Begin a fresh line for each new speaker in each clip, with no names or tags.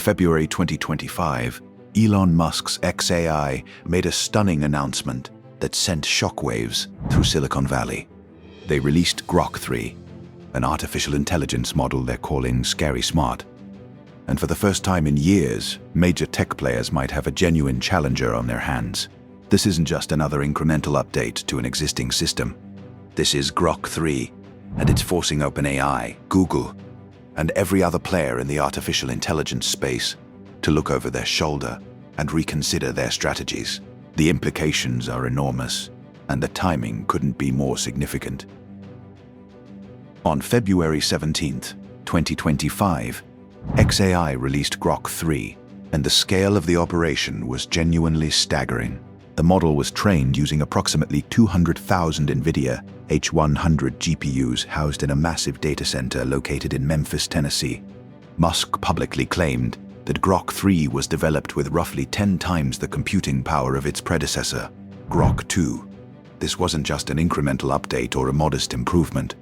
February 2025, Elon Musk's xAI made a stunning announcement that sent shockwaves through Silicon Valley. They released Grok 3, an artificial intelligence model they're calling scary smart. And for the first time in years, major tech players might have a genuine challenger on their hands. This isn't just another incremental update to an existing system. This is Grok 3, and it's forcing OpenAI, Google, and every other player in the artificial intelligence space to look over their shoulder and reconsider their strategies. The implications are enormous, and the timing couldn't be more significant. On February 17, 2025, xAI released Grok 3, and the scale of the operation was genuinely staggering. The model was trained using approximately 200,000 NVIDIA H100 GPUs housed in a massive data center located in Memphis, Tennessee. Musk publicly claimed that Grok 3 was developed with roughly 10 times the computing power of its predecessor, Grok 2. This wasn't just an incremental update or a modest improvement.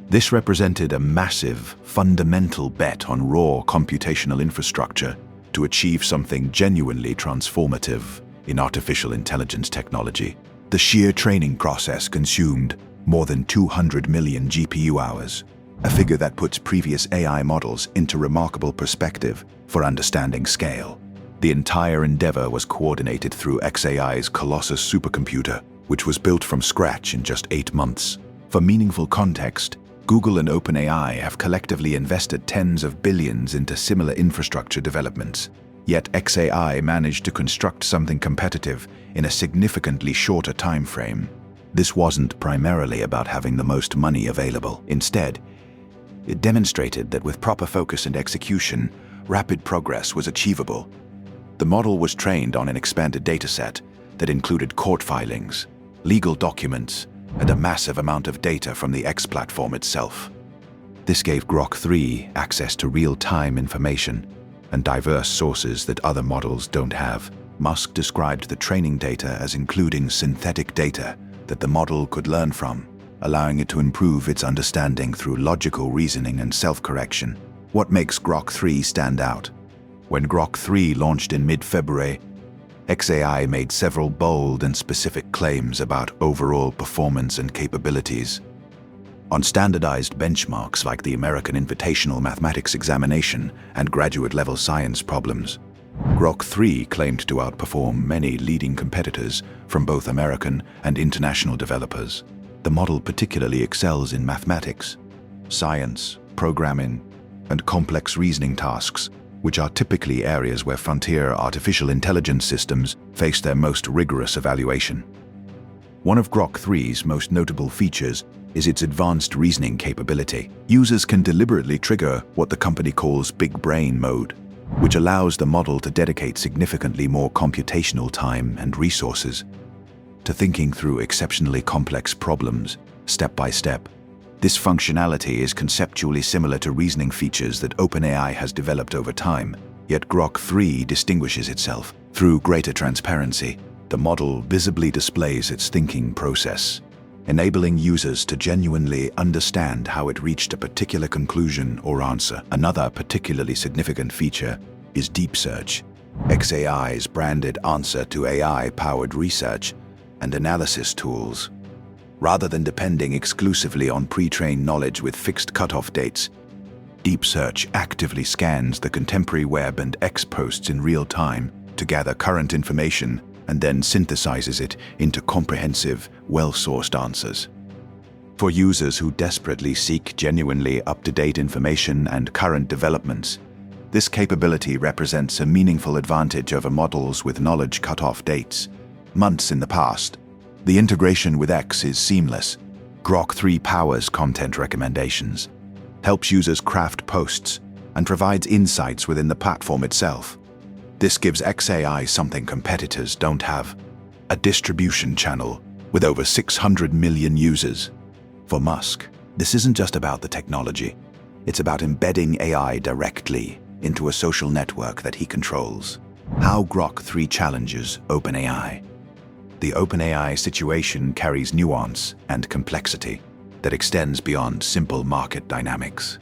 This represented a massive, fundamental bet on raw computational infrastructure to achieve something genuinely transformative in artificial intelligence technology. The sheer training process consumed more than 200 million GPU hours, a figure that puts previous AI models into remarkable perspective for understanding scale. The entire endeavor was coordinated through xAI's Colossus supercomputer, which was built from scratch in just 8 months. For meaningful context, Google and OpenAI have collectively invested tens of billions into similar infrastructure developments. Yet xAI managed to construct something competitive in a significantly shorter time frame. This wasn't primarily about having the most money available. Instead, it demonstrated that with proper focus and execution, rapid progress was achievable. The model was trained on an expanded dataset that included court filings, legal documents, and a massive amount of data from the X platform itself. This gave Grok 3 access to real-time information and diverse sources that other models don't have. Musk described the training data as including synthetic data that the model could learn from, allowing it to improve its understanding through logical reasoning and self-correction. What makes Grok 3 stand out? When Grok 3 launched in mid-February, xAI made several bold and specific claims about overall performance and capabilities. On standardized benchmarks like the American Invitational Mathematics Examination and graduate-level science problems, Grok 3 claimed to outperform many leading competitors from both American and international developers. The model particularly excels in mathematics, science, programming, and complex reasoning tasks, which are typically areas where frontier artificial intelligence systems face their most rigorous evaluation. One of Grok 3's most notable features is its advanced reasoning capability. Users can deliberately trigger what the company calls big brain mode, which allows the model to dedicate significantly more computational time and resources to thinking through exceptionally complex problems, step by step. This functionality is conceptually similar to reasoning features that OpenAI has developed over time, yet Grok 3 distinguishes itself. Through greater transparency, the model visibly displays its thinking process, enabling users to genuinely understand how it reached a particular conclusion or answer. Another particularly significant feature is Deep Search, xAI's branded answer to AI-powered research and analysis tools. Rather than depending exclusively on pre-trained knowledge with fixed cutoff dates, Deep Search actively scans the contemporary web and X posts in real time to gather current information and then synthesizes it into comprehensive, well-sourced answers. For users who desperately seek genuinely up-to-date information and current developments, this capability represents a meaningful advantage over models with knowledge cutoff dates, months in the past. The integration with X is seamless. Grok 3 powers content recommendations, helps users craft posts, and provides insights within the platform itself. This gives xAI something competitors don't have: a distribution channel with over 600 million users. For Musk, this isn't just about the technology. It's about embedding AI directly into a social network that he controls. How Grok 3 challenges OpenAI. The OpenAI situation carries nuance and complexity that extends beyond simple market dynamics.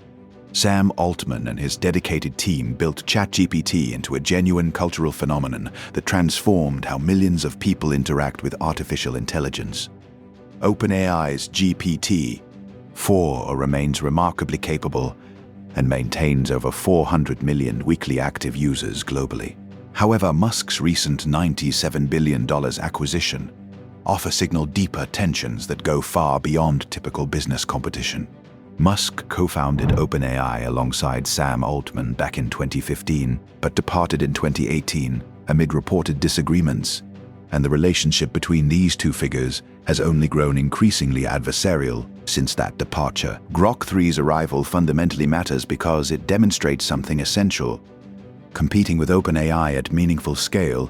Sam Altman and his dedicated team built ChatGPT into a genuine cultural phenomenon that transformed how millions of people interact with artificial intelligence. OpenAI's GPT-4 remains remarkably capable and maintains over 400 million weekly active users globally. However, Musk's recent $97 billion acquisition offers signal deeper tensions that go far beyond typical business competition. Musk co-founded OpenAI alongside Sam Altman back in 2015, but departed in 2018 amid reported disagreements, and the relationship between these two figures has only grown increasingly adversarial since that departure. Grok 3's arrival fundamentally matters because it demonstrates something essential. Competing with OpenAI at meaningful scale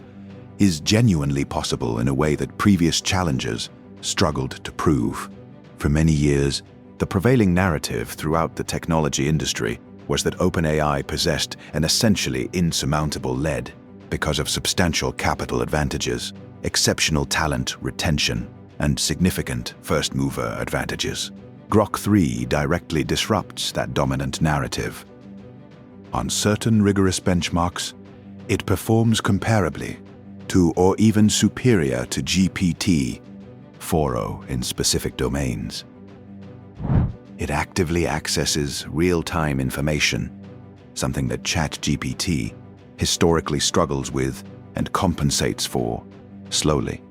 is genuinely possible in a way that previous challengers struggled to prove. For many years, the prevailing narrative throughout the technology industry was that OpenAI possessed an essentially insurmountable lead because of substantial capital advantages, exceptional talent retention, and significant first-mover advantages. Grok 3 directly disrupts that dominant narrative. On certain rigorous benchmarks, it performs comparably to or even superior to GPT-4 in specific domains. It actively accesses real-time information, something that ChatGPT historically struggles with and compensates for slowly.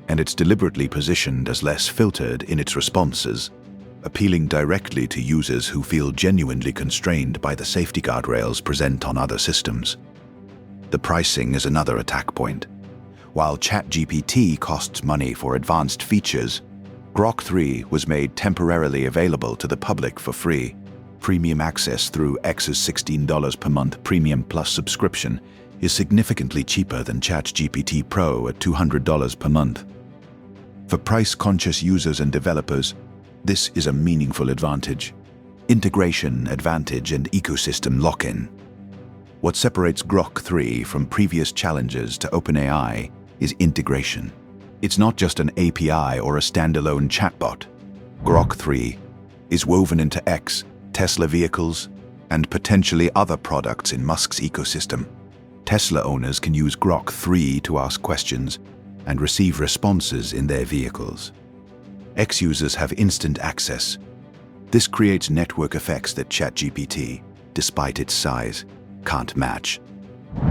And it's deliberately positioned as less filtered in its responses, appealing directly to users who feel genuinely constrained by the safety guardrails present on other systems. The pricing is another attack point. While ChatGPT costs money for advanced features, Grok 3 was made temporarily available to the public for free. Premium access through X's $16 per month Premium Plus subscription is significantly cheaper than ChatGPT Pro at $200 per month. For price-conscious users and developers, this is a meaningful advantage. Integration advantage and ecosystem lock-in. What separates Grok 3 from previous challenges to OpenAI is integration. It's not just an API or a standalone chatbot. Grok 3 is woven into X, Tesla vehicles, and potentially other products in Musk's ecosystem. Tesla owners can use Grok 3 to ask questions and receive responses in their vehicles. X users have instant access. This creates network effects that ChatGPT, despite its size, can't match.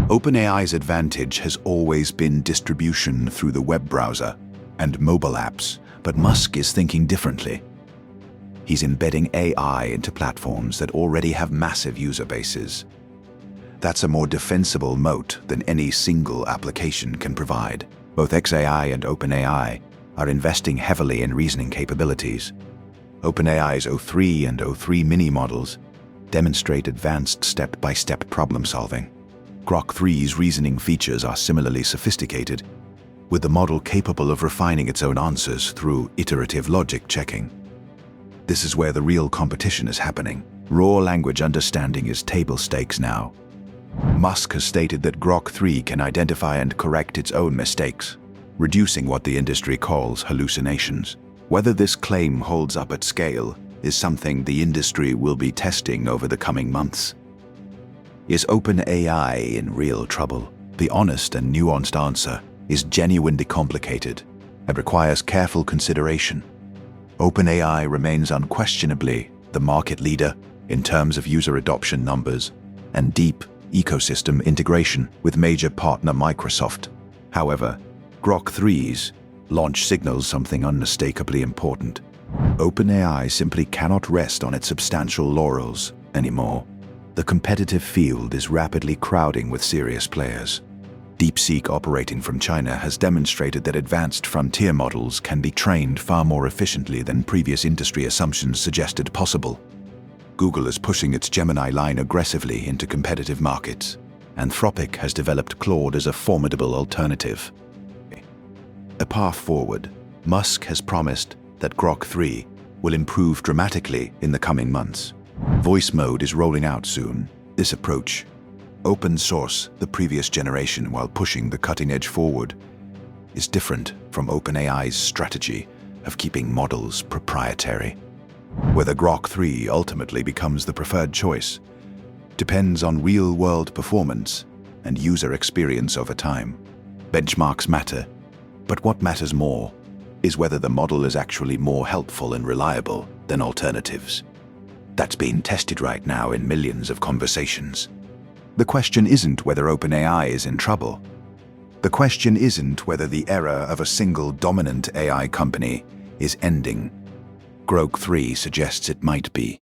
OpenAI's advantage has always been distribution through the web browser and mobile apps, but Musk is thinking differently. He's embedding AI into platforms that already have massive user bases. That's a more defensible moat than any single application can provide. Both xAI and OpenAI are investing heavily in reasoning capabilities. OpenAI's O3 and O3 mini models demonstrate advanced step-by-step problem-solving. Grok 3's reasoning features are similarly sophisticated, with the model capable of refining its own answers through iterative logic checking. This is where the real competition is happening. Raw language understanding is table stakes now. Musk has stated that Grok 3 can identify and correct its own mistakes, reducing what the industry calls hallucinations. Whether this claim holds up at scale is something the industry will be testing over the coming months. Is OpenAI in real trouble? The honest and nuanced answer is genuinely complicated and requires careful consideration. OpenAI remains unquestionably the market leader in terms of user adoption numbers and deep ecosystem integration with major partner Microsoft. However, Grok 3's launch signals something unmistakably important. OpenAI simply cannot rest on its substantial laurels anymore. The competitive field is rapidly crowding with serious players. DeepSeek, operating from China, has demonstrated that advanced frontier models can be trained far more efficiently than previous industry assumptions suggested possible. Google is pushing its Gemini line aggressively into competitive markets. Anthropic has developed Claude as a formidable alternative. A path forward, Musk has promised that Grok 3 will improve dramatically in the coming months. Voice mode is rolling out soon. This approach, open source the previous generation while pushing the cutting edge forward, is different from OpenAI's strategy of keeping models proprietary. Whether Grok 3 ultimately becomes the preferred choice depends on real-world performance and user experience over time. Benchmarks matter, but what matters more is whether the model is actually more helpful and reliable than alternatives. That's being tested right now in millions of conversations. The question isn't whether OpenAI is in trouble. The question isn't whether the era of a single dominant AI company is ending. Grok 3 suggests it might be.